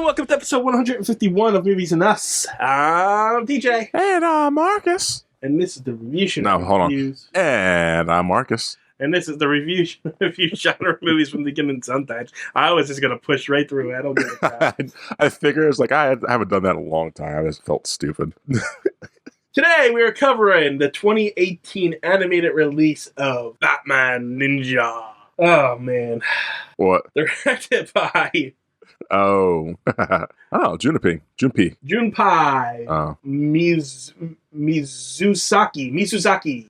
welcome to episode 151 of Movies and Us. I'm DJ. And I'm Marcus. And this is the review. No, hold on. And I'm Marcus. And this is the review genre of movies from the beginning sometimes. I was just going to push right through it. I don't give a crap. I figure it's like I haven't done that in a long time. I just felt stupid. Today we are covering the 2018 animated release of Batman Ninja. Oh, man. What? Directed by... Junpei. Junpei Mizusaki.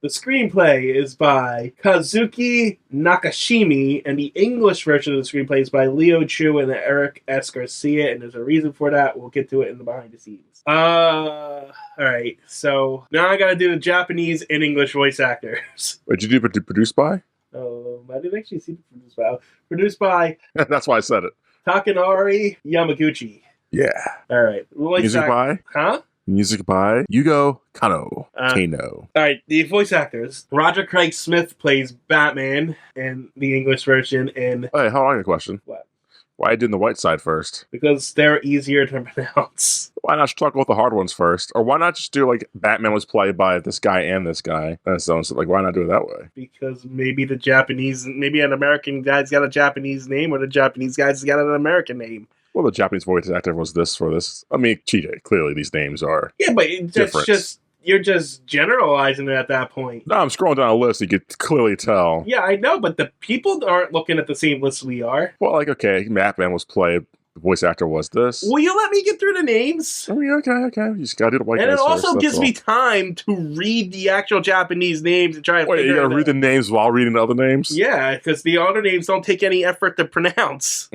The screenplay is by Kazuki Nakashimi, and the English version of the screenplay is by Leo Chu and Eric S. Garcia, and there's a reason for that. We'll get to it in the behind the scenes. Alright, so now I gotta do the Japanese and English voice actors. What did you do produced by? I didn't actually see the produced by. That's why I said it. Takanori Yamaguchi. Yeah. All right. Music by? Huh? Music by Yugo Kano. All right. The voice actors. Roger Craig Smith plays Batman in the English version. And hey, hold on, I got a question. What? Why did the white side first? Because they're easier to pronounce. Why not talk about the hard ones first? Or why not just do like Batman was played by this guy and this guy? And so like, why not do it that way? Because maybe maybe an American guy's got a Japanese name, or the Japanese guy's got an American name. Well, the Japanese voice actor was this for this. I mean, TJ, clearly these names are different. You're just generalizing it at that point. No, I'm scrolling down a list. You could clearly tell. Yeah, I know, but the people aren't looking at the same list we are. Well, like, okay, Batman was played. The voice actor was this. Will you let me get through the names? I mean, okay. You just gotta do the white guys. And it also first, gives me time to read the actual Japanese names and try and Wait, you gotta read the names while reading the other names? Yeah, because the other names don't take any effort to pronounce.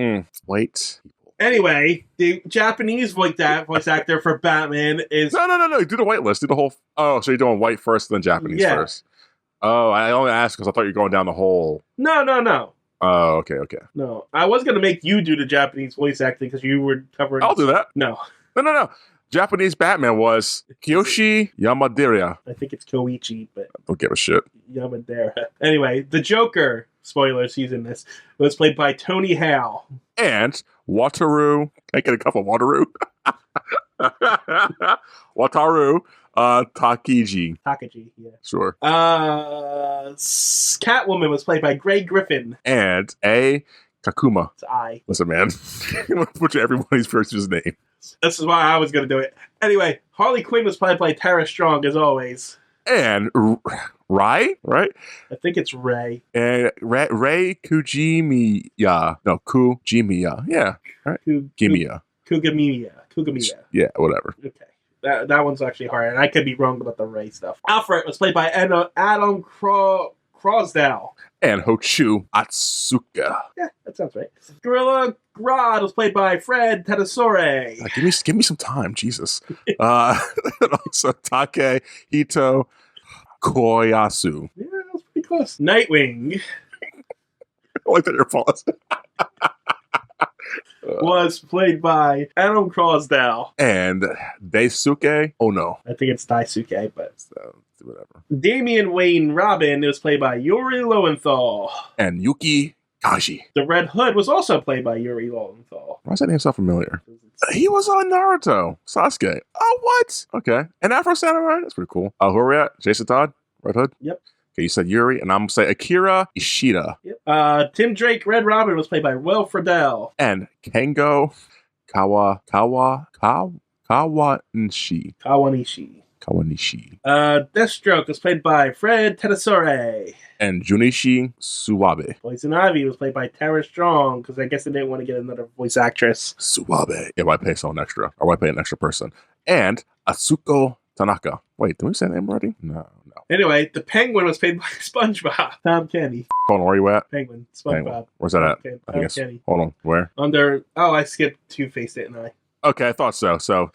Wait. Anyway, the Japanese voice actor for Batman is... No. Do the white list. Do the whole... Oh, so you're doing white first, then Japanese first. Oh, I only asked because I thought you were going down the whole... No. Oh, okay. No, I was going to make you do the Japanese voice acting because you were covering... I'll do that. No. Japanese Batman was Kiyoshi Yamadera. I think it's Koichi, but... I don't give a shit. Yamadera. Anyway, the Joker, spoilers, he's in this, was played by Tony Hale. And Wataru... I get a cup of Wataru? Wataru Takagi, yeah. Sure. Catwoman was played by Grey Griffin. And A. Takuma. It's I. Listen, man. Butcher everybody's first name. This is why I was going to do it. Anyway, Harley Quinn was played by Tara Strong, as always. And Rai, right? I think it's Ray. And Ray Kujimiya. No, Kujimiya. Yeah. Right. Kugamiya. Yeah, whatever. Okay. That one's actually hard, and I could be wrong about the Ray stuff. Alfred was played by Adam Crosdale. And Hochu Atsuka. Yeah, that sounds right. Gorilla Grodd was played by Fred Tadasore. Give me some time, Jesus. Also Takehito Koyasu. Yeah, that was pretty close. Nightwing. I like that you're paused. Was played by Adam Crosdale. And Daisuke Ono. I think it's Daisuke, but... whatever. Damian Wayne Robin was played by Yuri Lowenthal. And Yuki Kaji. The Red Hood was also played by Yuri Lowenthal. Why does that name sound familiar? He was on Naruto. Sasuke. Oh, what? Okay. And Afro Samurai? That's pretty cool. Who are we at? Jason Todd? Red Hood? Yep. Okay, you said Yuri, and I'm going to say Akira Ishida. Yep. Tim Drake, Red Robin, was played by Will Friedle. And Kengo Kawanishi. Deathstroke was played by Fred Tadasore. And Junichi Suwabe. Poison Ivy was played by Tara Strong, because I guess they didn't want to get another voice actress. Suwabe. Yeah, why pay someone extra? Or why pay an extra person? And Atsuko Tanaka. Wait, did we say that name already? No. Anyway, the Penguin was played by SpongeBob. Tom Kenny. Hold on, where are you at? Penguin. SpongeBob. Where's that at? Tom Kenny. Hold on, where? I skipped Two-Face, didn't I? Okay, I thought so. So,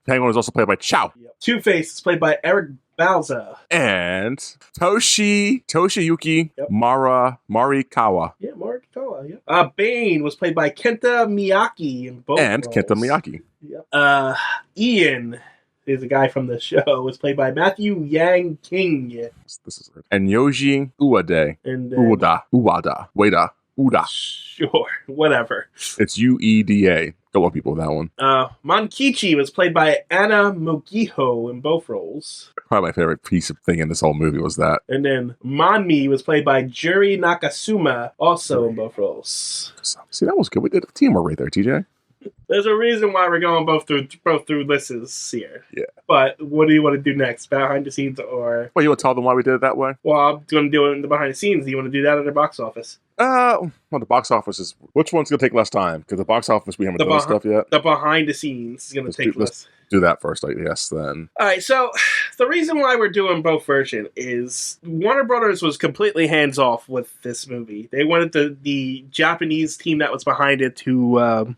Penguin was also played by Chow. Yep. Two-Face is played by Eric Bauza. And Toshiyuki Marikawa. Yeah, Marikawa, yeah. Bane was played by Kenta Miyake in both roles. Kenta Miyake. Yep. Ian is a guy from the show. Was played by Matthew Yang King. This is it. And Yoji Ueda. And Ueda. Sure, whatever. It's Ueda. Go look people with that one. Monkichi was played by Anna Mogiho in both roles. Probably my favorite piece of thing in this whole movie was that. And then Manmi was played by Juri Nakasuma, also in both roles. See, that was good. We did a teamwork right there, TJ. There's a reason why we're going both through lists here. Yeah. But what do you want to do next? Behind the scenes or... Well, you want to tell them why we did it that way? Well, I'm going to do it in the behind the scenes. Do you want to do that at the box office? Well, the box office is... Which one's going to take less time? Because the box office, we haven't done stuff yet. The behind the scenes is going to take less. Let's do that first, I guess, then. All right, so the reason why we're doing both versions is Warner Brothers was completely hands-off with this movie. They wanted the Japanese team that was behind it to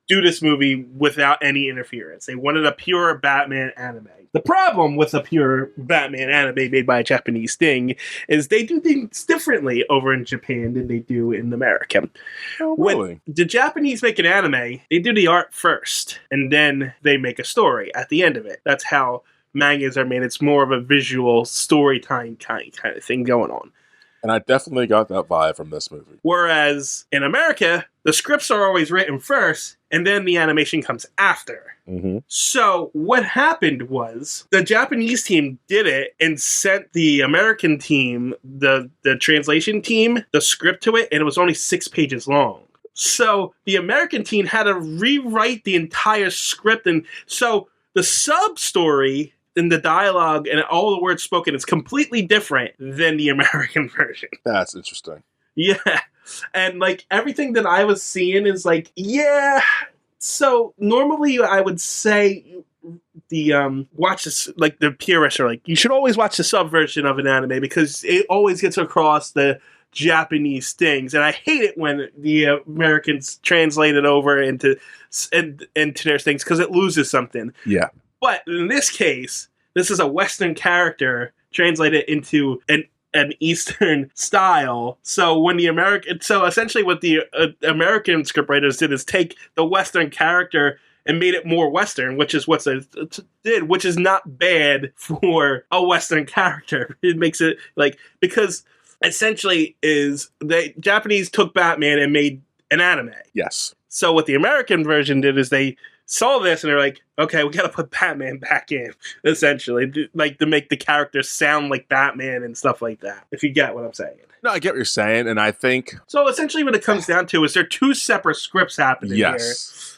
do this movie without any interference. They wanted a pure Batman anime. The problem with a pure Batman anime made by a Japanese thing is they do things differently over in Japan than they do in America. Oh, really? When the Japanese make an anime, they do the art first, and then they make a story at the end of it. That's how mangas are made. It's more of a visual storytelling kind of thing going on. And I definitely got that vibe from this movie. Whereas in America, the scripts are always written first, and then the animation comes after. Mm-hmm. So what happened was the Japanese team did it and sent the American team, the translation team, the script to it, and it was only 6 pages long. So the American team had to rewrite the entire script, and so the sub-story and the dialogue and all the words spoken is completely different than the American version. That's interesting. Yeah. And like everything that I was seeing is like, yeah. So normally I would say the watch this, like the purists are like, you should always watch the sub version of an anime because it always gets across the Japanese things. And I hate it when the Americans translate it over into their things because it loses something. Yeah. But in this case, this is a Western character translated into an Eastern style. So when so essentially what the American scriptwriters did is take the Western character and made it more Western, which is what they did, which is not bad for a Western character. It makes it like, because essentially is the Japanese took Batman and made an anime. Yes. So what the American version did is they saw this and they're like, okay, we gotta put Batman back in, essentially, like to make the character sound like Batman and stuff like that, if you get what I'm saying. No, I get what you're saying, and I think... So essentially what it comes down to is there are 2 separate scripts happening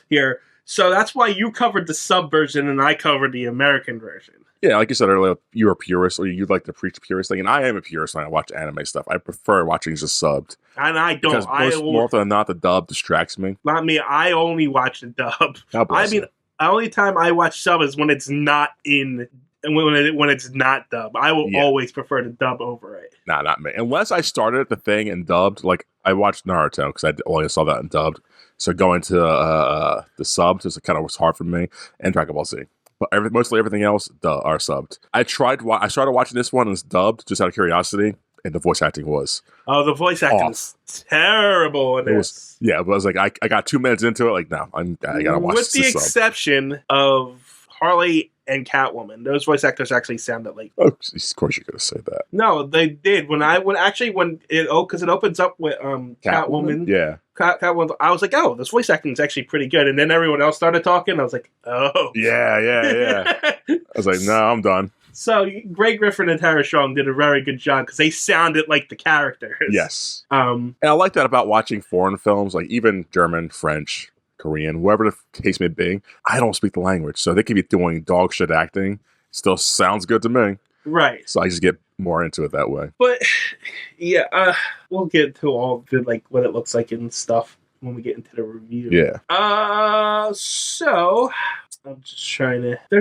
here. So that's why you covered the sub version and I covered the American version. Yeah, like you said earlier, you're a purist, or you like to preach the purist thing, and I am a purist when I watch anime stuff. I prefer watching just subbed. And I don't. Because more often than not, the dub distracts me. Not me. I only watch the dub. I mean, the only time I watch sub is when it's not in, when it's not dub. I will always prefer to dub over it. Nah, not me. Unless I started the thing and dubbed, like I watched Naruto because I only saw that in dubbed. So going to the subs was kind of was hard for me, and Dragon Ball Z. But mostly everything else are subbed. I started watching this one and it's dubbed just out of curiosity, and the voice acting was the voice acting was terrible in this. But I was like, I got 2 minutes into it, like no, I gotta watch this. With the exception of Harley and Catwoman, those voice actors actually sounded like. Oh, of course you're gonna say that. No, they did because it opens up with Catwoman. Yeah. Catwoman, I was like, oh, this voice acting is actually pretty good. And then everyone else started talking. I was like, oh. Yeah. I was like, no, I'm done. So Greg Griffin and Tara Strong did a very good job because they sounded like the characters. Yes. And I like that about watching foreign films, like even German, French, Korean, whatever the case may be. I don't speak the language, so they could be doing dog shit acting. Still sounds good to me. Right. So I just get more into it that way. But yeah, we'll get to all the like what it looks like and stuff when we get into the review. Yeah. So I'm just trying to. There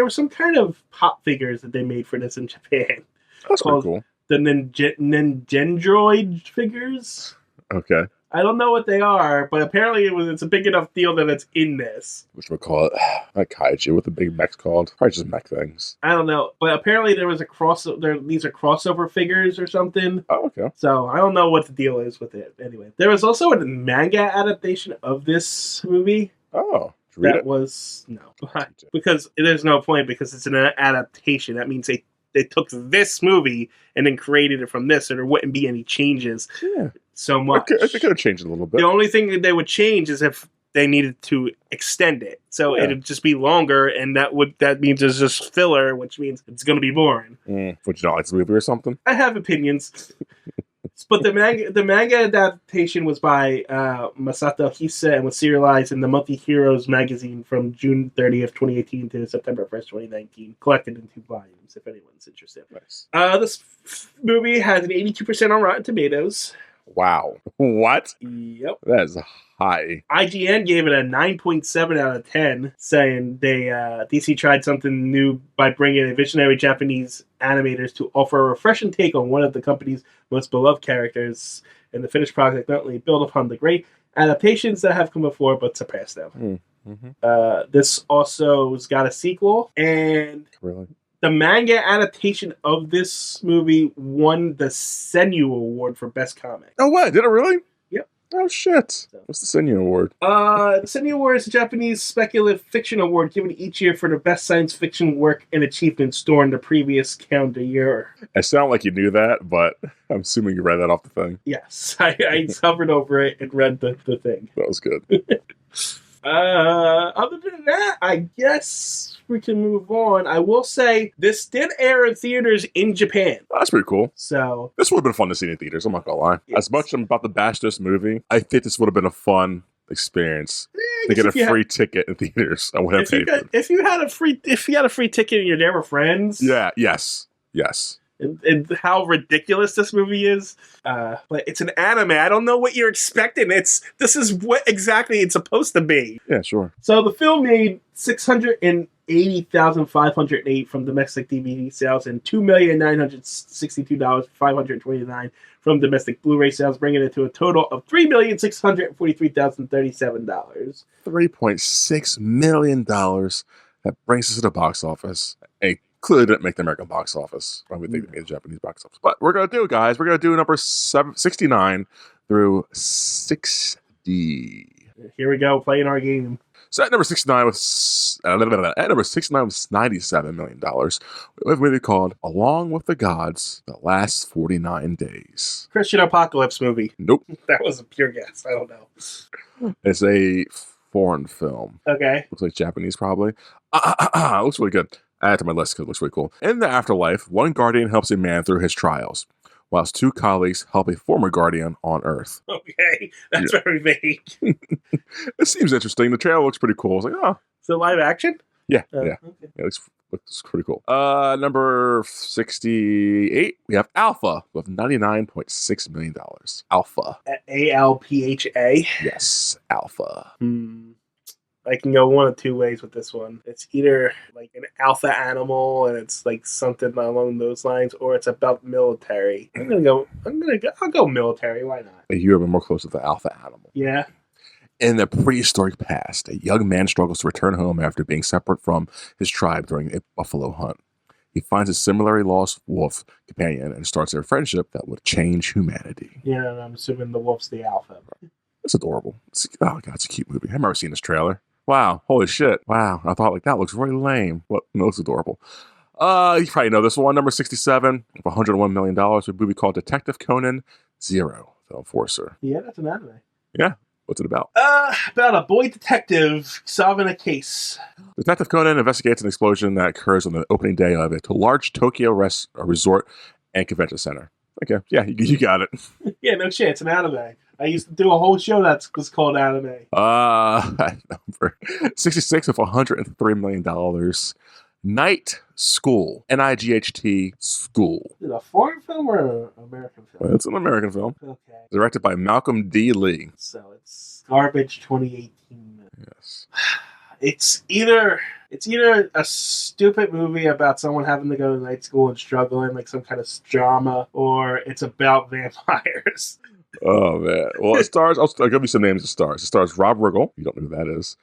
were some kind of pop figures that they made for this in Japan. That's pretty cool. The Ninjendroid figures. Okay. I don't know what they are, but apparently it's a big enough deal that it's in this. Which we'll call it, not kaiju, what the big mech's called? Probably just mech things. I don't know, but apparently there was a these are crossover figures or something. Oh, okay. So I don't know what the deal is with it. Anyway, there was also a manga adaptation of this movie. Oh. That was, no. Because there's no point, because it's an adaptation. That means they took this movie and then created it from this, so there wouldn't be any changes so much. They could have changed it a little bit. The only thing that they would change is if they needed to extend it. So Yeah. it'd just be longer, and that means it's just filler, which means it's going to be boring. Would you not like this movie or something? I have opinions. But the manga adaptation was by Masato Hisa and was serialized in the Monthly Heroes magazine from June 30th, 2018 to September 1st, 2019. Collected in 2 volumes, if anyone's interested. Nice. This movie has an 82% on Rotten Tomatoes. Wow. What? Yep. That is high. IGN gave it a 9.7 out of 10, saying DC tried something new by bringing in visionary Japanese animators to offer a refreshing take on one of the company's most beloved characters, and the finished product not only build upon the great adaptations that have come before, but surpass them. Mm-hmm. This also has got a sequel, and Really? the manga adaptation of this movie won the Senyu Award for Best Comic. Oh, what? Did it really? Yep. Oh, shit. What's the Senyu Award? The Senyu Award is a Japanese speculative fiction award given each year for the best science fiction work and achievements during the previous calendar year. It sounded like you knew that, but I'm assuming you read that off the thing. Yes, I hovered over it and read the thing. That was good. Other than that, I guess we can move on. I will say this did air in theaters in Japan. That's pretty cool. So This would have been fun to see in theaters, I'm not gonna lie. Yes. As much as I'm about to bash this movie, I think this would have been a fun experience I to guess get a free ticket in theaters. I would have paid for it. if you had a free ticket and you're there with friends, Yeah, yes. and how ridiculous this movie is. But it's an anime. I don't know what you're expecting. This is what exactly it's supposed to be. Yeah, sure. So the film made $680,508 from domestic DVD sales and $2,962,529 from domestic Blu-ray sales, bringing it to a total of $3,643,037. $3.6 million. That brings us to the box office. It clearly didn't make the American box office. I would think they made the Japanese box office. But we're going to do, guys. We're going to do number 69 through 60. Here we go, playing our game. So at number 69 was $97 million. We have a movie called Along with the Gods: The Last 49 Days. Christian Apocalypse movie. Nope. That was a pure guess. I don't know. It's a foreign film. Okay. Looks like Japanese, probably. Looks really good. Add it to my list because it looks really cool. In the afterlife, one guardian helps a man through his trials, whilst 2 colleagues help a former guardian on Earth. Okay. That's very vague. It seems interesting. The trailer looks pretty cool. I was like, oh. So live action? Yeah. Okay. Yeah, it looks pretty cool. Number 68, we have Alpha with $99.6 million. Alpha. ALPHA. Yes, Alpha. I can go one of 2 ways with this one. It's either like an alpha animal and it's like something along those lines, or it's about military. I'll go military. Why not? You are more close to the Alpha animal. Yeah. In the prehistoric past, a young man struggles to return home after being separate from his tribe during a buffalo hunt. He finds a similarly lost wolf companion and starts their friendship that would change humanity. Yeah, and I'm assuming the wolf's the alpha. It's adorable. Oh, God, it's a cute movie. I've never seen this trailer. Wow, holy shit. Wow, I thought, like, that looks really lame. What? No, it's adorable. You probably know this one. Number 67, with $101 million, a movie called Detective Conan Zero, the Enforcer. Yeah, that's an anime. Yeah. What's it about? About a boy detective solving a case. Detective Conan investigates an explosion that occurs on the opening day of a large Tokyo resort and convention center. Okay, yeah, you got it. Yeah, no shit, it's an anime. I used to do a whole show that was called anime. Number 66 with $103 million. Night School. Night School. Is it a foreign film or an American film? Well, it's an American film. Okay. Directed by Malcolm D. Lee. So it's Garbage 2018. Yes. It's either a stupid movie about someone having to go to night school and struggling, like some kind of drama, or it's about vampires. Oh, man. Well, it stars, I'll give you some names of stars. It stars Rob Riggle. You don't know who that is.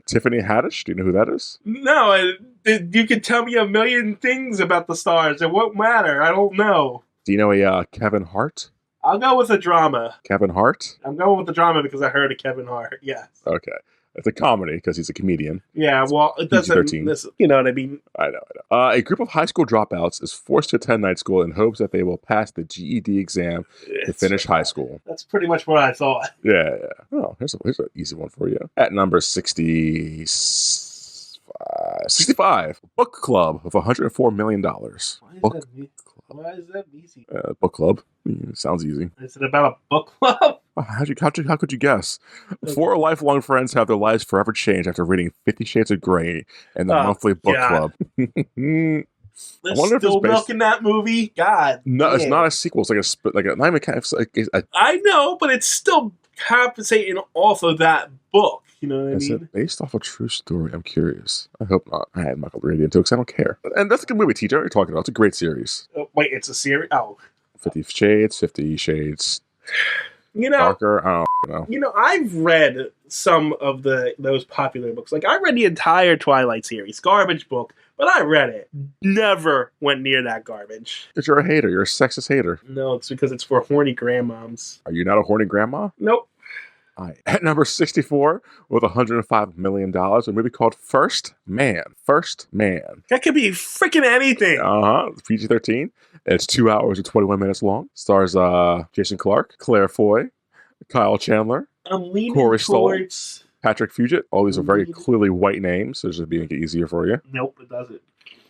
Tiffany Haddish. Do you know who that is? No, you can tell me a million things about the stars. It won't matter. I don't know. Do you know a Kevin Hart? I'll go with a drama. Kevin Hart? I'm going with the drama because I heard of Kevin Hart. Yes. Okay. It's a comedy because he's a comedian. Yeah, well, it doesn't. PG-13. You know what I mean? I know. A group of high school dropouts is forced to attend night school in hopes that they will pass the GED exam to finish high school. That's pretty much what I thought. Yeah. Oh, here's an easy one for you. At number 65, Book Club of $104 million. Why is that easy? Book Club. Sounds easy. Is it about a book club? How could you guess? Four lifelong friends have their lives forever changed after reading 50 Shades of Grey and the monthly book club. They're still milking that movie? God. No, man. It's not a sequel. It's not even I know, but it's still compensating off of that book. You know what I mean? Is it based off a true story? I'm curious. I hope not. I had Michael Brady into it because I don't care. And that's a good movie, TJ. What are you talking about? It's a great series. Wait, it's a series? Oh. 50 Shades. Darker. I don't know. I've read some of those popular books. Like, I read the entire Twilight series. Garbage book. But I read it. Never went near that garbage. Because you're a hater. You're a sexist hater. No, it's because it's for horny grandmoms. Are you not a horny grandma? Nope. At number 64, with $105 million, a movie called First Man. First Man. That could be freaking anything. PG-13. It's 2 hours and 21 minutes long. Stars Jason Clarke, Claire Foy, Kyle Chandler, I'm leaning Corey towards... Stoll, Patrick Fugit. All these are very clearly white names, so this would make it easier for you. Nope, it doesn't.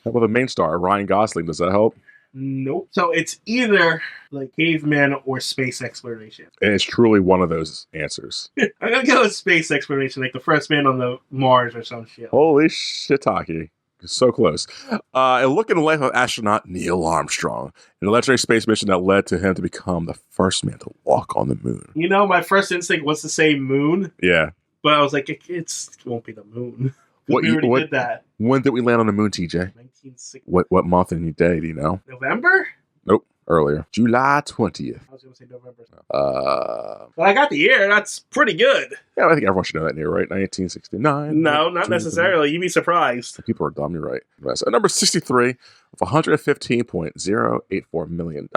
How about the main star, Ryan Gosling? Does that help? Nope. So it's either like caveman or space exploration. And it's truly one of those answers. I'm gonna go with space exploration, like the first man on the Mars or some shit. Holy shiitake. So close. A look in the life of astronaut Neil Armstrong, an legendary space mission that led to him to become the first man to walk on the moon. You know, my first instinct was to say moon. Yeah. But I was like, it won't be the moon. We already did that. When did we land on the moon, TJ? 1960. What month and day do you know? November? Nope. Earlier. July 20th. I was going to say November. But I got the year. That's pretty good. Yeah, I think everyone should know that year, right? 1969. No, not necessarily. You'd be surprised. People are dumb. You're right. So number 63, with $115.084 million.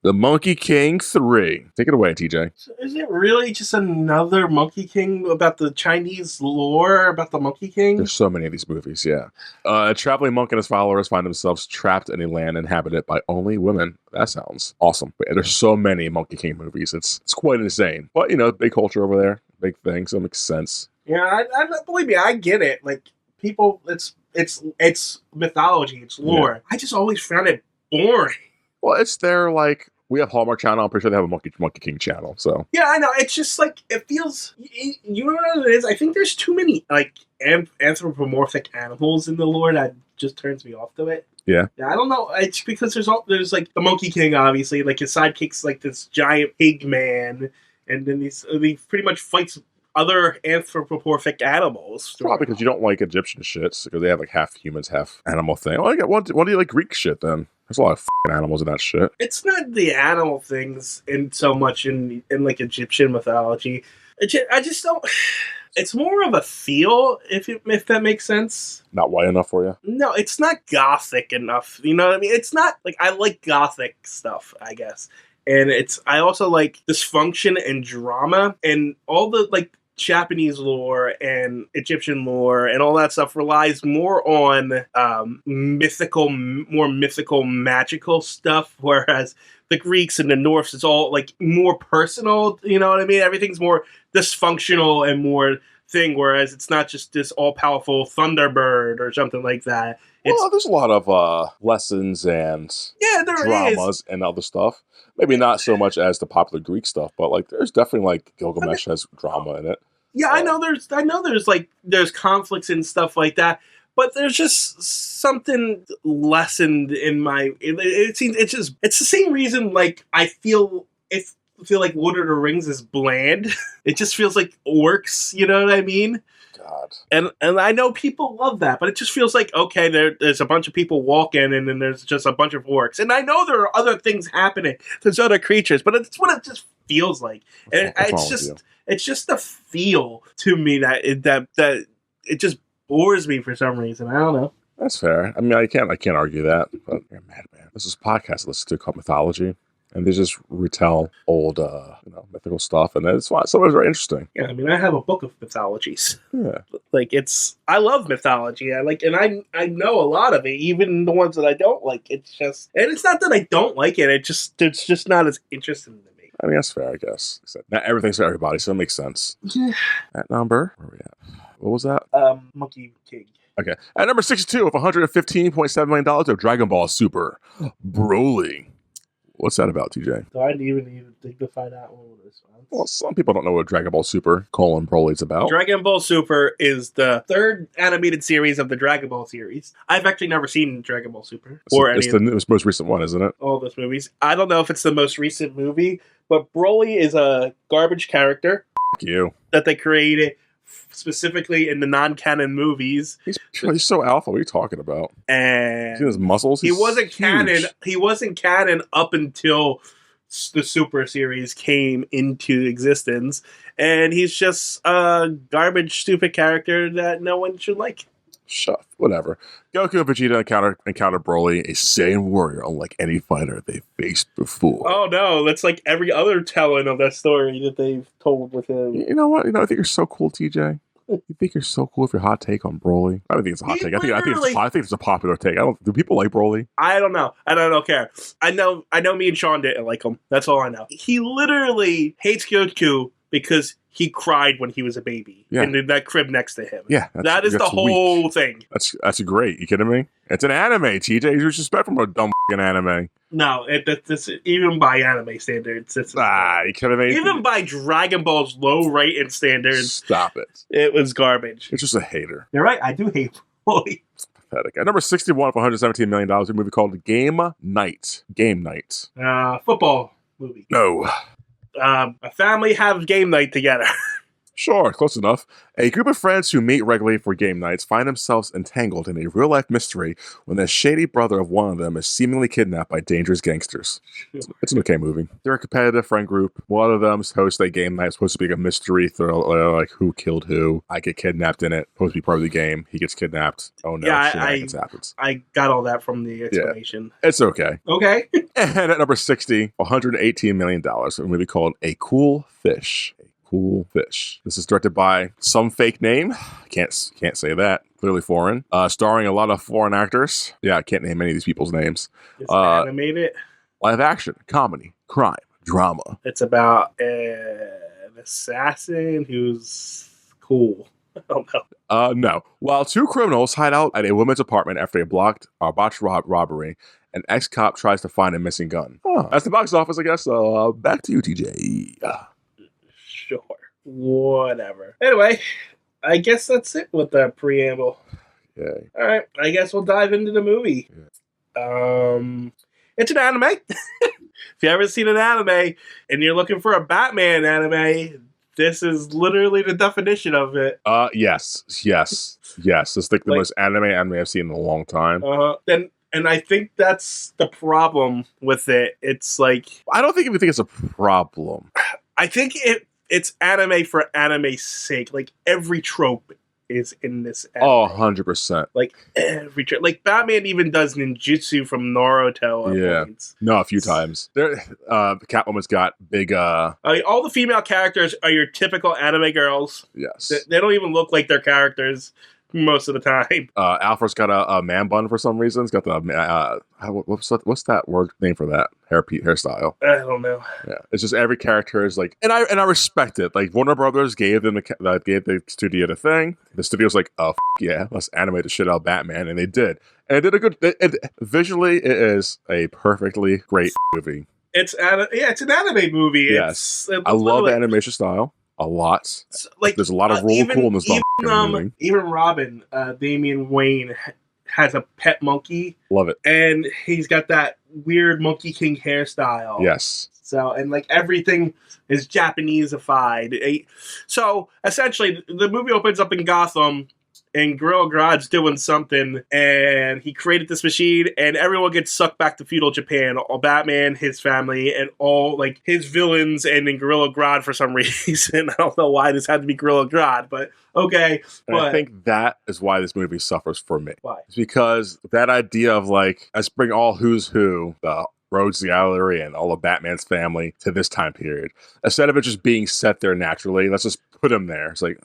The Monkey King 3. Take it away, TJ. So is it really just another Monkey King about the Chinese lore about the Monkey King? There's so many of these movies, yeah. A traveling monk and his followers find themselves trapped in a land inhabited by only women. That sounds awesome. But there's so many Monkey King movies. It's quite insane. But, big culture over there. Big thing, so it makes sense. Yeah, I believe me, I get it. Like, people, it's mythology, it's lore. Yeah. I just always found it boring. Well, it's their, we have Hallmark Channel. I'm pretty sure they have a Monkey King channel, so. Yeah, I know. It's just, it feels... You know what it is? I think there's too many, anthropomorphic animals in the lore that just turns me off to it. Yeah. I don't know. It's because there's the Monkey King, obviously. His sidekick's, this giant pig man, and then he pretty much fights other anthropomorphic animals. Probably because you don't like Egyptian shits, because they have, half humans, half animal thing. Well, what do you like Greek shit, then? There's a lot of f***ing animals in that shit. It's not the animal things in so much in Egyptian mythology. I just don't... It's more of a feel, if that makes sense. Not white enough for you? No, it's not gothic enough. You know what I mean? It's not... I like gothic stuff, I guess. And I also like dysfunction and drama. And all the, Japanese lore and Egyptian lore and all that stuff relies more on more mythical, magical stuff, whereas the Greeks and the Norse is all more personal. You know what I mean? Everything's more dysfunctional and more thing, whereas it's not just this all-powerful Thunderbird or something like that. There's a lot of lessons and dramas and other stuff. Maybe not so much as the popular Greek stuff, but there's definitely Gilgamesh has drama in it. Yeah, I know there's conflicts and stuff like that, but there's just something lessened in my. It seems it's the same reason I feel like Lord of the Rings is bland. It just feels like orcs. You know what I mean? God. And I know people love that, but it just feels like, okay, there's a bunch of people walking, and then there's just a bunch of orcs. And I know there are other things happening. There's other creatures, but it's what it just feels like. And it's just the feel to me that it just bores me for some reason. I don't know. That's fair. I mean, I can't argue that, but you're a madman. This is a podcast I listen to called Mythology. and they just retell old, mythical stuff, and it's why some of it's very interesting. Yeah, I mean, I have a book of mythologies. Yeah, Like I love mythology. And I know a lot of it, even the ones that I don't like. It's not that I don't like it. It's just not as interesting to me. I mean that's fair, I guess. Except not everything's for everybody, so it makes sense. Yeah. That number, where are we at? What was that? Monkey King. Okay, at number 62 of $115.7 million of Dragon Ball Super, Broly. What's that about, TJ? So I didn't even think to find out what it was. Well, some people don't know what Dragon Ball Super Broly is about. Dragon Ball Super is the third animated series of the Dragon Ball series. I've actually never seen Dragon Ball Super It's the most recent one, isn't it? all those movies. I don't know if it's the most recent movie, but Broly is a garbage character Fuck you. that they created specifically in the non-canon movies. He's so alpha. What are you talking about? And See his muscles? he wasn't Huge. canon. He wasn't canon up until the Super series came into existence, and he's just a garbage, stupid character that no one should like. Shut. Whatever. Goku and Vegeta encounter Broly, a Saiyan warrior, unlike any fighter they faced before. Oh no, that's like every other telling of that story that they've told with him. You know what? I think you're so cool, TJ. You think you're so cool with your hot take on Broly? I don't think it's a hot take. I think it's a popular take. Do people like Broly? I don't know. I don't care. I know me and Sean didn't like him. That's all I know. He literally hates Goku because he cried when he was a baby in that crib next to him. Yeah. That is the whole thing. That's great. You kidding me? It's an anime, TJ. You disrespect from a dumb fucking anime. No, it's even by anime standards. You kidding me? Even by Dragon Ball's low rating standards. Stop it. It was garbage. You're just a hater. You're right. I do hate Broly. Pathetic. At number 61 for $117 million, a movie called Game Night. Game Night. Football movie. No. A family have game night together. Sure, close enough. A group of friends who meet regularly for game nights find themselves entangled in a real-life mystery when the shady brother of one of them is seemingly kidnapped by dangerous gangsters. It's an okay movie. They're a competitive friend group. One of them hosts a game night. It's supposed to be like a mystery thriller, like who killed who. I get kidnapped in it. Supposed to be part of the game. He gets kidnapped. Oh no, shenanigans happens. I got all that from the explanation. Yeah, it's okay. Okay. And at number 60, $118 million, a movie called A Cool Fish. Cool Fish. This is directed by some fake name. Can't say that. Clearly foreign. Starring a lot of foreign actors. Yeah, I can't name any of these people's names. It's animated. Live action, comedy, crime, drama. It's about an assassin who's cool. I don't know. No. While two criminals hide out at a woman's apartment after a botched robbery, an ex-cop tries to find a missing gun. That's the box office, I guess. Back to you, TJ. Sure. Whatever. Anyway, I guess that's it with the preamble. Yay. All right. I guess we'll dive into the movie. Yeah. It's an anime. If you haven't seen an anime and you're looking for a Batman anime, this is literally the definition of it. Yes. It's like the most anime I've seen in a long time. And I think that's the problem with it. It's like, I don't even think it's a problem. I think it's anime for anime's sake. Like every trope is in this anime. Oh, 100%. Like every trope. Like Batman even does ninjutsu from Naruto. Yeah. Points. No, a few times. Catwoman's got big all the female characters are your typical anime girls. Yes. They don't even look like their characters most of the time. Alfred's got a man bun for some reason. He's got the what's that word name for that hairstyle? I don't know. Yeah, it's just every character is like, and I respect it. Like Warner Brothers gave the studio the thing. The studio's like, oh yeah, let's animate the shit out of Batman, and they did. And it did a good. Visually, it is a perfectly great movie. It's an anime movie. Yes, I love the animation style. A lot. Like there's a lot of real coolness. Even Robin, Damian Wayne has a pet monkey. Love it. And he's got that weird Monkey King hairstyle. Yes. So, and like everything is Japanese-ified. So essentially, the movie opens up in Gotham, and Gorilla Grodd's doing something, and he created this machine, and everyone gets sucked back to feudal Japan. All Batman, his family, and all like his villains, and then Gorilla Grodd for some reason. I don't know why this had to be Gorilla Grodd, but okay. But I think that is why this movie suffers for me. Why? It's because that idea of like, let's bring all who's who, the Rogues Gallery and all of Batman's family to this time period. Instead of it just being set there naturally, let's just put him there. It's like,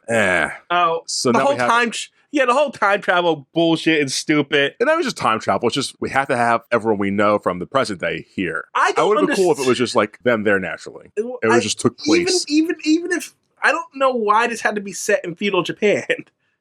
Oh, So the now whole we have, time, the whole time travel bullshit is stupid. and that was just time travel. It's just we have to have everyone we know from the present day here. I would have been cool if it was just like them there naturally. It just took place. Even if I don't know why this had to be set in feudal Japan.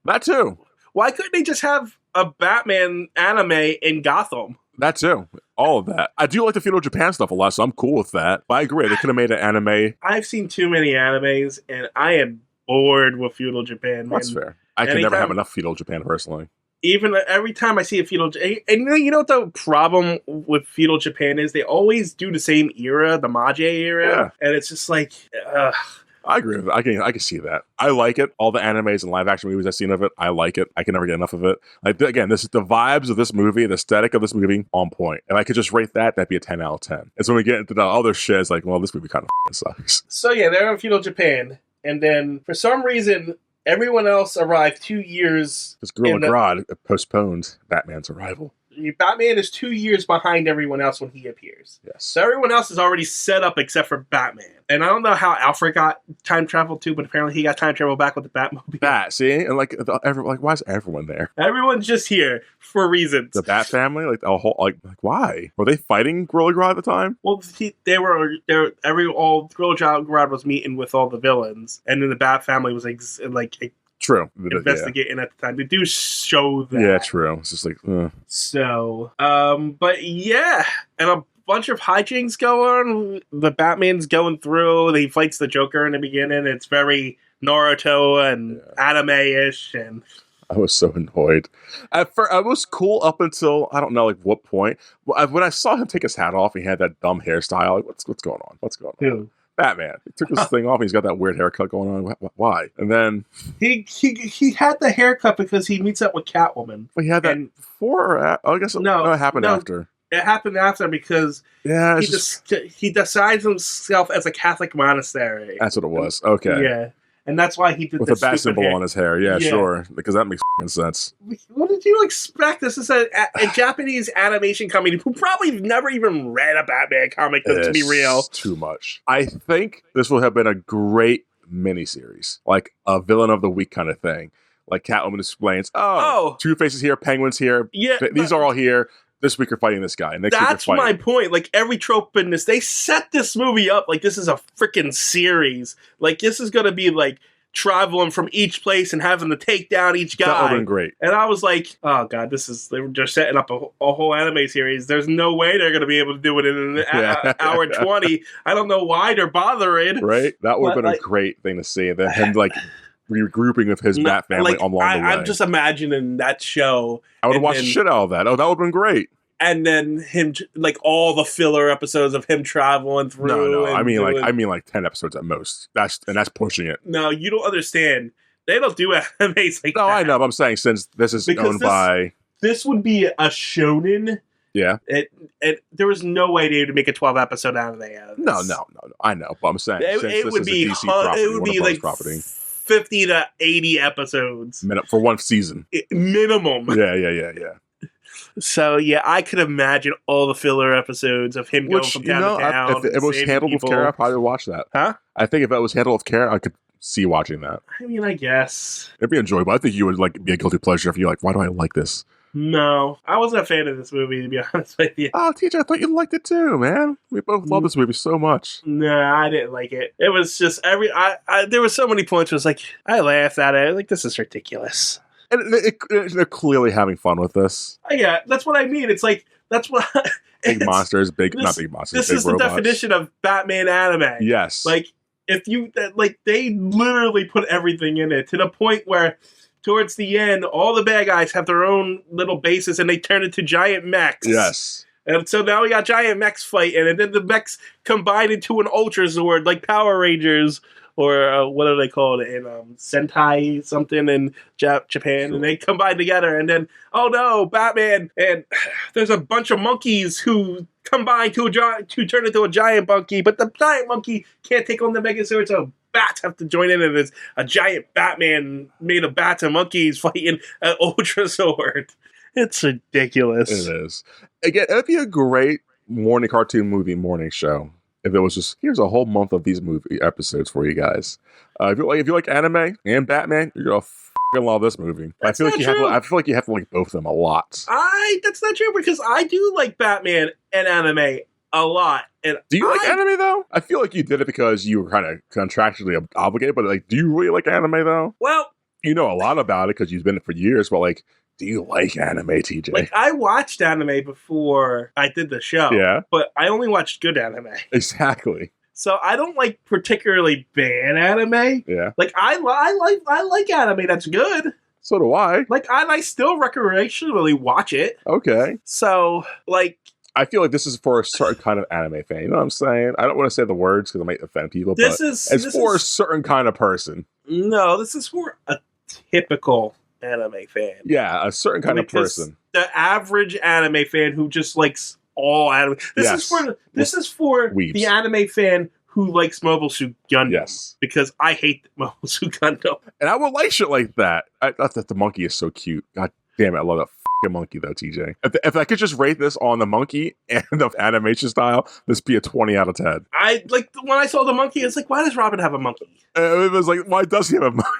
That too. Why couldn't they just have a Batman anime in Gotham? That too. All of that. I do like the feudal Japan stuff a lot, so I'm cool with that. But I agree. They could have made an anime. I've seen too many animes, and I am bored with feudal Japan. That's fair. I can never have enough feudal Japan personally. Even every time I see a feudal, and you know what the problem with feudal Japan is? They always do the same era, the Meiji era, and it's just like, I agree with it. I can see that. I like it. All the animes and live action movies I've seen of it, I like it. I can never get enough of it. Like again, this is the vibes of this movie, the aesthetic of this movie, on point. And I could just rate that, that'd be a 10 out of 10. And so when we get into the other shit, it's like, well, this movie kind of sucks. So yeah, they're in feudal Japan, and then for some reason, everyone else arrived 2 years. Because Gorilla Grodd postponed Batman's arrival. Batman is 2 years behind everyone else when he appears. Yes. So everyone else is already set up except for Batman. And I don't know how Alfred got time travel too, but apparently he got time travel back with the Batmobile. See? And like why is everyone there? Everyone's just here for reasons. The Bat family? Like a whole like why? Were they fighting Gorilla Grodd at the time? Well, Gorilla Grodd was meeting with all the villains, and then the Bat family was True. Investigating at the time. They do show that. Yeah, true. It's just like, So, but yeah, and a bunch of hijinks go on. The Batman's going through. He fights the Joker in the beginning. It's very Naruto and anime-ish, and I was so annoyed. At first, I was cool up until I don't know like what point. When I saw him take his hat off, he had that dumb hairstyle. Like, what's going on? What's going on? Who? Batman. He took his thing off. And he's got that weird haircut going on. Why? And then he had the haircut because he meets up with Catwoman. Well, he had that before. I guess no, it happened after. It happened after because he decides himself as a Catholic monastery. That's what it was. Okay. Yeah. And that's why he did with a bat symbol on his hair. Yeah, sure. Because that makes sense. What did you expect? This is a Japanese animation company who probably never even read a Batman comic, to be real. Too much. I think this would have been a great miniseries. Like a villain of the week kind of thing. Like Catwoman explains, Two-Face is here, Penguin's here. Yeah, these are all here. This week you're fighting this guy. That's my point. Like every trope in this, they set this movie up like this is a freaking series. Like this is going to be like traveling from each place and having to take down each guy. That would have been great. And I was like, oh god, they were just setting up a whole anime series. There's no way they're going to be able to do it in an hour 20. I don't know why they're bothering. Right? That would have been a great thing to see. And then him like regrouping with his Bat family along the way. I'm just imagining that show. I would have watched the shit out of that. Oh, that would have been great. And then him, like all the filler episodes of him traveling through. No. I mean like 10 episodes at most. That's pushing it. No, you don't understand. They don't do animes like that. No, I know. But I'm saying since this is owned by. This would be a shonen. Yeah. There was no way they would make a 12-episode anime out of this. No. I know. But I'm saying it would be like property. 50 to 80 episodes for one season. Minimum. Yeah. So yeah, I could imagine all the filler episodes of him going from town to town. If it was handled with care, I'd probably watch that. Huh? I think if it was handled with care, I could see watching that. I mean, I guess it'd be enjoyable. I think you would like be a guilty pleasure if you're like, why do I like this? No, I wasn't a fan of this movie, to be honest with you. Oh, TJ, I thought you liked it too, man. We both love this movie so much. Nah, I didn't like it. It was just there were so many points where it was like, I laughed at it. Like, this is ridiculous. And they're clearly having fun with this. Yeah, that's what I mean. It's like, that's what... Big monsters, not big monsters, This big is robots. the definition of Batman anime. Yes. Like, they literally put everything in it to the point where towards the end, all the bad guys have their own little bases and they turn into giant mechs. Yes. And so now we got giant mechs fighting, and then the mechs combine into an Ultra Zord, like Power Rangers, or what are they called in Sentai something in Japan, and they combine together, and then, oh no, Batman, and there's a bunch of monkeys who combine to turn into a giant monkey, but the giant monkey can't take on the Megazord, so bats have to join in, and there's a giant Batman made of bats and monkeys fighting an Ultra Zord. It's ridiculous. It is. Again, it'd be a great morning cartoon movie morning show if it was just here's a whole month of these movie episodes for you guys. If you like anime and Batman, you're gonna fucking love this movie. That's I not true. I feel like you have to like both of them a lot. That's not true because I do like Batman and anime a lot. And Do you like anime though? I feel like you did it because you were kind of contractually obligated, but like, do you really like anime though? Well, You know a lot about it because you've been it for years, but like, do you like anime, TJ? like I watched anime before I did the show. Yeah. But I only watched good anime. Exactly. So I don't like particularly bad anime. Yeah. Like I like anime that's good. So do I. Like I still recreationally watch it. Okay. So like I feel like this is for a certain kind of anime fan. You know what I'm saying? I don't want to say the words because it might offend people, this but is it's this for a is, certain kind of person. no, this is for a typical anime fan. Yeah, a certain kind of Because person. The average anime fan who just likes all anime. This Yes. is for Weebs. the anime fan who likes Mobile Suit Gundam. Yes. Because I hate Mobile Suit Gundam. And I would like shit like that. I thought that the monkey is so cute. God damn it, I love that fucking monkey though, TJ. If I could just rate this on the monkey and the animation style, this be a 20 out of 10. I like when I saw the monkey, it's like, why does Robin have a monkey? It was like, why does he have a monkey?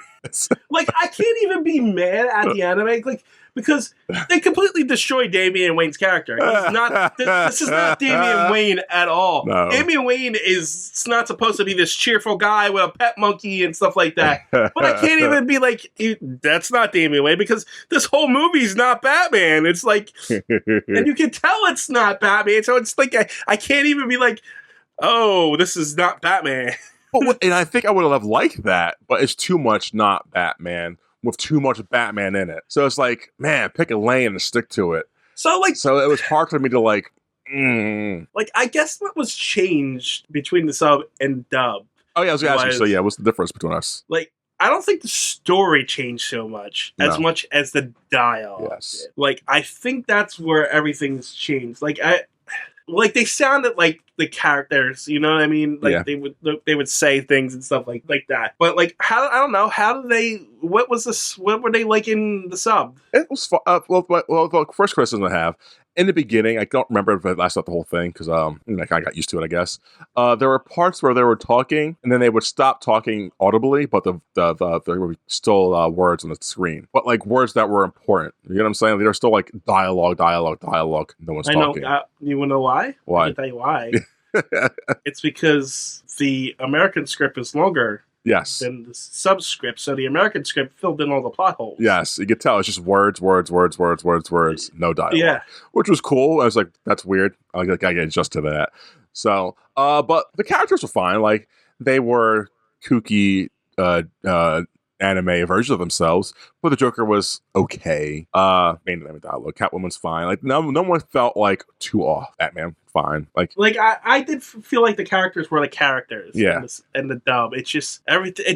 Like, I can't even be mad at the anime, like, because they completely destroyed Damian Wayne's character. He's not. This is not Damian Wayne at all. No. Damian Wayne is not supposed to be this cheerful guy with a pet monkey and stuff like that. But I can't even be like, that's not Damian Wayne because this whole movie's not Batman. It's like, and you can tell it's not Batman. So it's like I can't even be like, oh, this is not Batman. And I think I would have liked that, but it's too much not Batman with too much Batman in it. So it's like, man, pick a lane and stick to it. So like, So it was hard for me to like, like I guess what was changed between the sub and dub. Oh yeah, I was gonna ask you. So Was- yeah, what's the difference between us? Like, I don't think the story changed so much as No. much as the dialogue. Yes. did. Like, I think that's where everything's changed. Like they sounded like the characters, you know what I mean? Like Yeah. they would say things and stuff like that. But like, how I don't know, how did they? What was this? What were they like in the sub? It was fun. The first criticism I have in the beginning, I don't remember if I lasted the whole thing because I kind of got used to it, I guess. There were parts where they were talking and then they would stop talking audibly, but there were still words on the screen, but like words that were important. You know what I'm saying? They were still like dialogue. No one's I know. talking. You wanna know why? Why? I can tell you why. It's because the American script is longer Yes. than the subscript, so the American script filled in all the plot holes. Yes, you could tell it's just words, no dialogue. Yeah. Which was cool. I was like, that's weird. I gotta get adjust to that. So, but the characters were fine. Like they were kooky anime versions of themselves, but the Joker was okay. Mainly dialogue. Catwoman's fine. Like no one felt like too off. Batman fine. Like I did feel like the characters were the characters. Yeah. And the dub. It's just everything.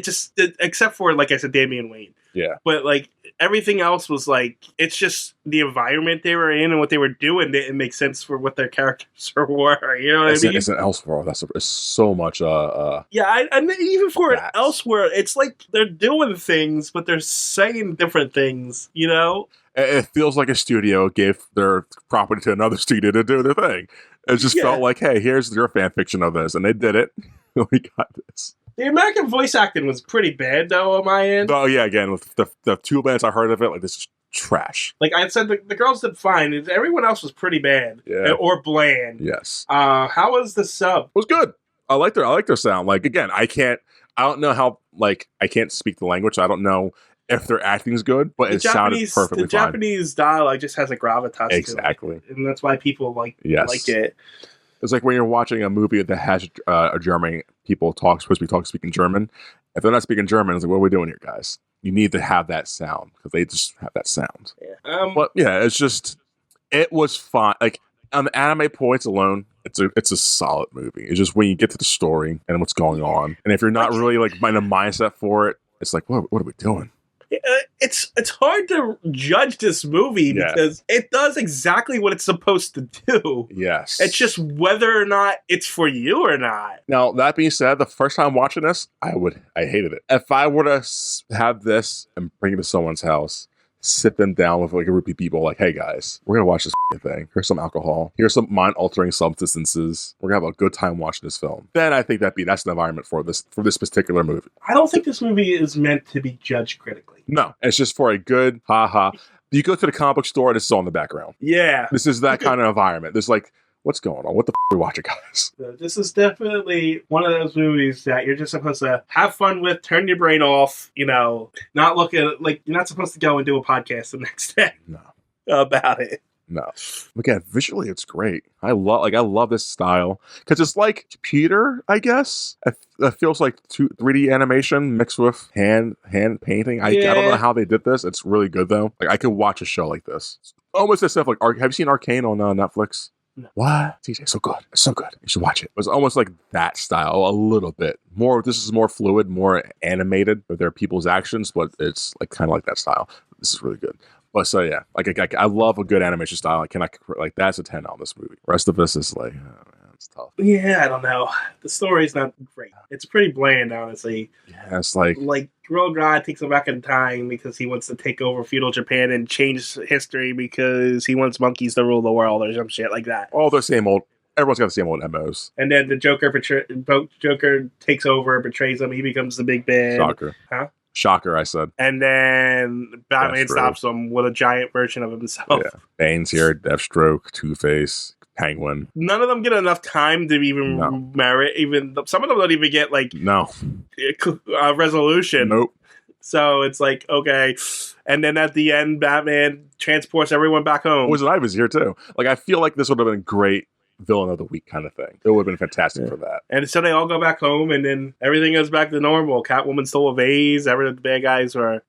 Except for, like I said, Damian Wayne. yeah. But like everything else was like, it's just the environment they were in and what they were doing didn't make sense for what their characters were. You know what I mean? It's an Elseworld. It's so much. Yeah, and even for That's- elsewhere, it's like they're doing things, but they're saying different things. You know? It feels like a studio gave their property to another studio to do their thing. It just Yeah. felt like, hey, here's your fan fiction of this, and they did it. We got this. The American voice acting was pretty bad, though, on my end. Oh yeah, again with the 2 minutes I heard of it, like this is trash. Like I said, the girls did fine. Everyone else was pretty bad Yeah. or bland. Yes, How was the sub? it was good. I like their sound. Like again, I don't know how I can't speak the language. So I don't know if their acting's good, but it sounded perfectly the fine. Japanese dialogue just has a gravitas Exactly. to it, and that's why people like Yes. it. It's like when you're watching a movie that has a German people supposed to be speaking German. If they're not speaking German, it's like, what are we doing here, guys? You need to have that sound because they just have that sound. Yeah. But yeah, it was fun. Like on the anime points alone, it's a solid movie. It's just when you get to the story and what's going on, and if you're not really like in a mindset for it, it's like, what are we doing? It's hard to judge this movie Yeah. because it does exactly what it's supposed to do. Yes. It's just whether or not it's for you or not. Now that being said, the first time watching this, I hated it. If I were to have this and bring it to someone's house, sit them down with like a group of people, like, hey guys, we're gonna watch this thing. Here's some alcohol. Here's some mind-altering substances. We're gonna have a good time watching this film. Then I think that's the environment for this particular movie. I don't think this movie is meant to be judged critically. No, it's just for a good ha. You go to the comic book store and it's all in the background. Yeah. This is that kind of environment. There's like, what's going on? What the are we watching, guys? This is definitely one of those movies that you're just supposed to have fun with, turn your brain off, not look at like you're not supposed to go and do a podcast the next day. No. About it. No. Again, visually it's great. I love this style because it's like computer, I guess. It feels like 3D animation mixed with hand painting. I don't know how they did this. It's really good though. Like I could watch a show like this. It's almost as if like have you seen Arcane on Netflix? No. What? TJ, so good. It's so good. You should watch it. It's almost like that style a little bit. This is more fluid, more animated with their people's actions, but it's like kind of like that style. This is really good. But so yeah, like I love a good animation style. I cannot like that's a 10 on this movie. Rest of this is like, oh man, it's tough. Yeah, I don't know. The story's not great. It's pretty bland, honestly. Yeah, it's like Gorilla God takes him back in time because he wants to take over feudal Japan and change history because he wants monkeys to rule the world or some shit like that. all the same old. Everyone's got the same old MOs. And then the Joker takes over, betrays him. He becomes the big bad. Shocker. Huh? Shocker, I said. And then Batman stops him with a giant version of himself. Yeah. Bane's here, Deathstroke, Two-Face, Penguin. None of them get enough time to even merit. Even some of them don't even get like resolution. Nope. So it's like, okay. And then at the end, Batman transports everyone back home. Poison Ivy's here too. Like I feel like this would have been great villain of the week kind of thing. It would have been fantastic for that. And so they all go back home, and then everything goes back to normal. Catwoman stole a vase. The bad guys were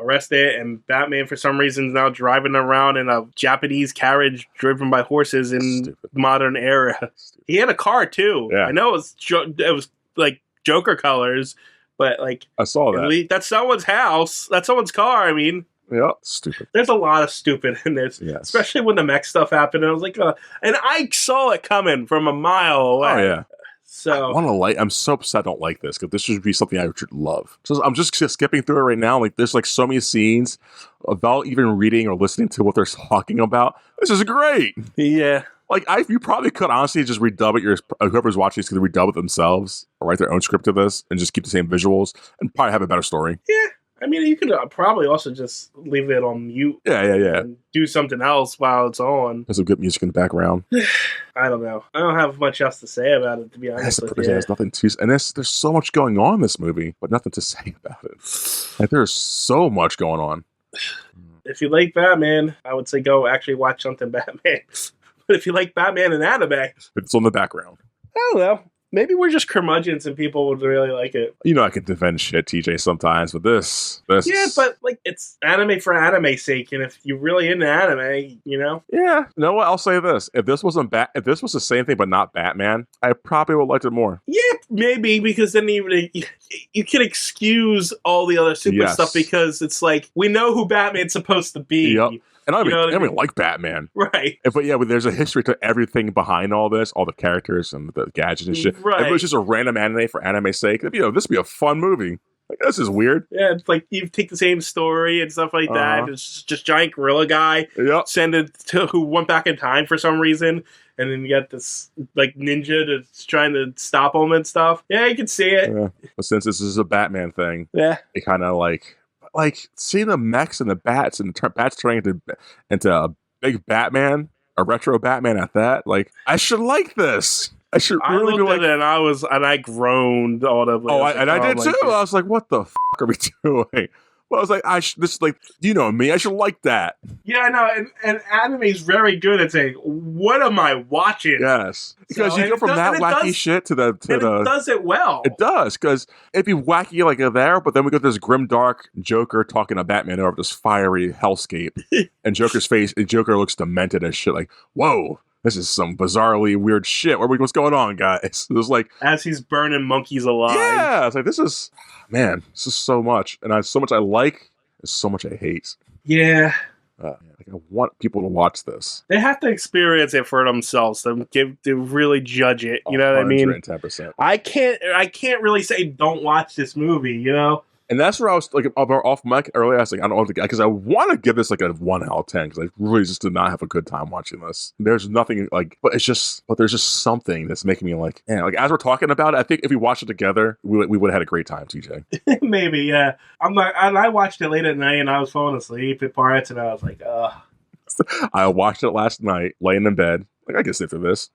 arrested, and Batman, for some reason, is now driving around in a Japanese carriage driven by horses in modern era. He had a car too. Yeah. I know it was like Joker colors, but like I saw that. That's someone's house. That's someone's car. I mean. Yeah, stupid. There's a lot of stupid in this, especially when the mech stuff happened. And I was like, and I saw it coming from a mile away. Oh yeah. So I'm so upset I don't like this because this should be something I should love. So I'm just skipping through it right now. Like there's like so many scenes without even reading or listening to what they're talking about. This is great. Yeah. Like you probably could honestly just redub it. Whoever's watching is going to redub it themselves or write their own script to this and just keep the same visuals and probably have a better story. Yeah. I mean, you could probably also just leave it on mute. Yeah. And do something else while it's on. There's some good music in the background. I don't know. I don't have much else to say about it, to be honest with you. There's nothing to, and there's so much going on in this movie, but nothing to say about it. Like there's so much going on. If you like Batman, I would say go actually watch something Batman. But if you like Batman and anime, it's on the background. I don't know. Maybe we're just curmudgeons and people would really like it. You know I can defend shit, TJ, sometimes, but this yeah, but like it's anime for anime's sake, and if you're really into anime, Yeah. You know what? I'll say this. If this was the same thing but not Batman, I probably would like it more. Yeah, maybe, because then you can excuse all the other super stuff because it's like we know who Batman's supposed to be. Yep. And I don't like Batman. Right. But there's a history to everything behind all this, all the characters and the gadgets and shit. Right. If it was just a random anime for anime's sake, this would be a fun movie. Like, this is weird. Yeah, it's like you take the same story and stuff like that. It's just giant gorilla guy. Yep. Send it to who went back in time for some reason. And then you got this like ninja that's trying to stop him and stuff. Yeah, you can see it. Yeah. But since this is a Batman thing, it kind of like seeing the mechs and the bats and the bats turning into a big Batman, a retro Batman at that. Like, I should like this. I should really looked at it and I groaned audibly. I did too. I was like, what the f*** are we doing? Well, I was like, you know me, I should like that. Yeah, I know, and anime's very good at saying, what am I watching? Yes. Because you go from that wacky shit to the... It does it well. It does, because it'd be wacky like there, but then we got this grimdark Joker talking to Batman over this fiery hellscape, and Joker looks demented as shit, like, whoa, this is some bizarrely weird shit. What's going on, guys? It was like... As he's burning monkeys alive. Yeah, it's like, this is so much. And so much I like, there's so much I hate. Yeah. I want people to watch this. They have to experience it for themselves to really judge it. You know what I mean? 110%. I can't really say don't watch this movie, you know? And that's where I was like off mic earlier. I was like, I don't know, because I want to give this like a 1 out of 10 because I really just did not have a good time watching this. There's nothing like, but there's just something that's making me like, yeah. Like as we're talking about it, I think if we watched it together, we would have had a great time, TJ. Maybe, yeah. I watched it late at night and I was falling asleep at parts, and I was like, ugh. I watched it last night, laying in bed. Like I can sit through this.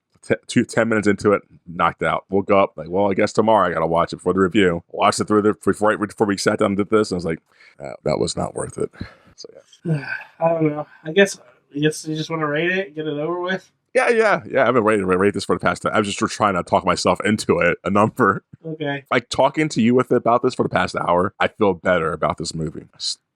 10 minutes into it, knocked out. Woke up, like, well, I guess tomorrow I gotta watch it for the review. Watched it through right before we sat down and did this, and I was like, that was not worth it. So yeah. I don't know. I guess you just want to rate it, get it over with. Yeah. I've been ready to rate this for the past time. I was just trying to talk myself into it, a number. Okay. Like talking to you about this for the past hour, I feel better about this movie.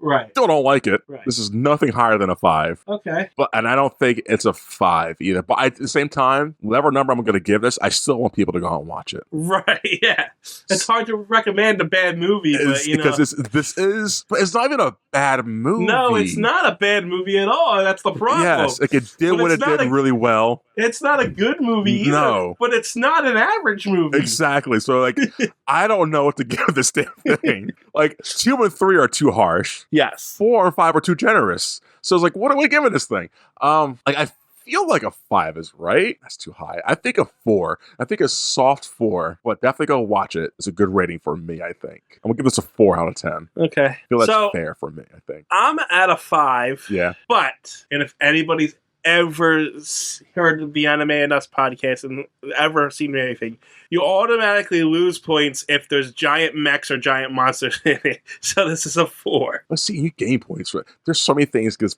Right. Still don't like it. Right. This is nothing higher than a 5. Okay. And I don't think it's a 5 either. But at the same time, whatever number I'm going to give this, I still want people to go out and watch it. Right. Yeah. It's hard to recommend a bad movie, but because this is, but it's not even a bad movie. No, it's not a bad movie at all. That's the problem. Yes, like it did what it did really well. It's not a good movie either. No, but it's not an average movie. Exactly. So like, I don't know what to give this damn thing. Like 2 and 3 are too harsh. Yes. 4 and 5 are too generous. So it's like, what are we giving this thing? Like I feel like a 5 is right. That's too high. I think a 4. I think a soft 4, but definitely go watch it. It's a good rating for me, I think. I'm gonna give this a 4 out of 10. Okay. I feel that's fair for me, I think. I'm at a 5. Yeah. But, and if anybody's ever heard the Anime and Us podcast and ever seen anything, you automatically lose points if there's giant mechs or giant monsters in it. So this is a 4. Let's see, you gain points for it. There's so many things because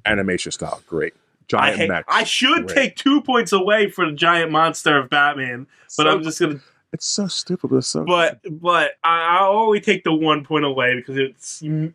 animation style, great. Giant mechs. I should take 2 points away for the giant monster of Batman, but I'm just gonna. It's so stupid. It's so. But I'll only take the 1 point away because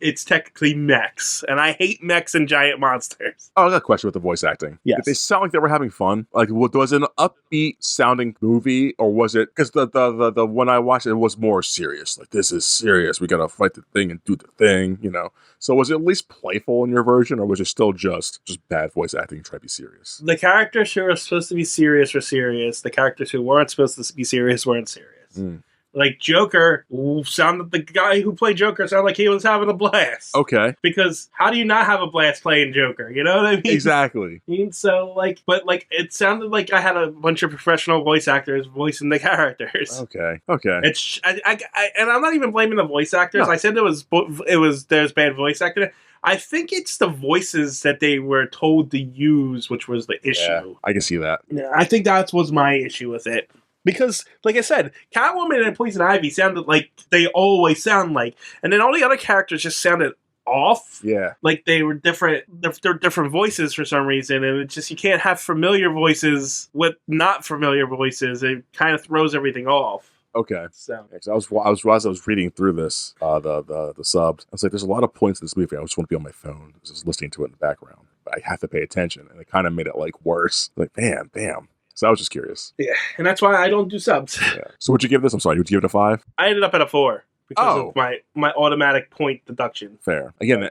it's technically mechs, and I hate mechs and giant monsters. Oh, I got a question with the voice acting. Yes. Did they sound like they were having fun? Like, was it an upbeat sounding movie, or was it? Because the when I watched it, it was more serious. Like, this is serious. We gotta fight the thing and do the thing, you know. So was it at least playful in your version, or was it still just bad voice acting trying to be serious? The characters who were supposed to be serious were serious. The characters who weren't supposed to be serious weren't serious. Like Joker, the guy who played Joker sounded like he was having a blast. Okay. Because how do you not have a blast playing Joker? You know what I mean? Exactly. So, it sounded like I had a bunch of professional voice actors voicing the characters. Okay. It's and I'm not even blaming the voice actors. No. I said there's bad voice acting. I think it's the voices that they were told to use, which was the issue. Yeah, I can see that. Yeah, I think that was my issue with it. Because, like I said, Catwoman and Poison Ivy sounded like they always sound like. And then all the other characters just sounded off. Yeah. Like they were different. They're different voices for some reason. And it's just, you can't have familiar voices with not familiar voices. It kind of throws everything off. Okay. So yeah, as I was reading through this, the subs, I was like, there's a lot of points in this movie I just want to be on my phone, just listening to it in the background. But I have to pay attention. And it kind of made it like worse. Like, bam. So I was just curious. Yeah, and that's why I don't do subs. Yeah. So what'd you give this? I'm sorry, would you give it a 5? I ended up at a 4 because of my automatic point deduction. Fair. Again,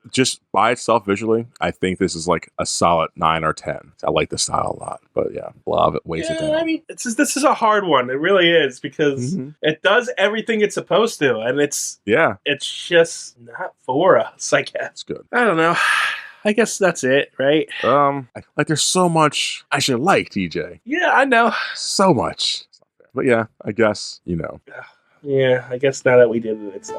just by itself visually, I think this is like a solid 9 or 10. I like the style a lot, but yeah, love it. Weighs it down. I mean, this is a hard one. It really is because it does everything it's supposed to, and it's just not for us. I guess it's good. I don't know. I guess that's it, right? Like there's so much I should like, TJ. Yeah, I know. So much. But yeah, I guess, you know. Yeah, I guess now that we did it, it's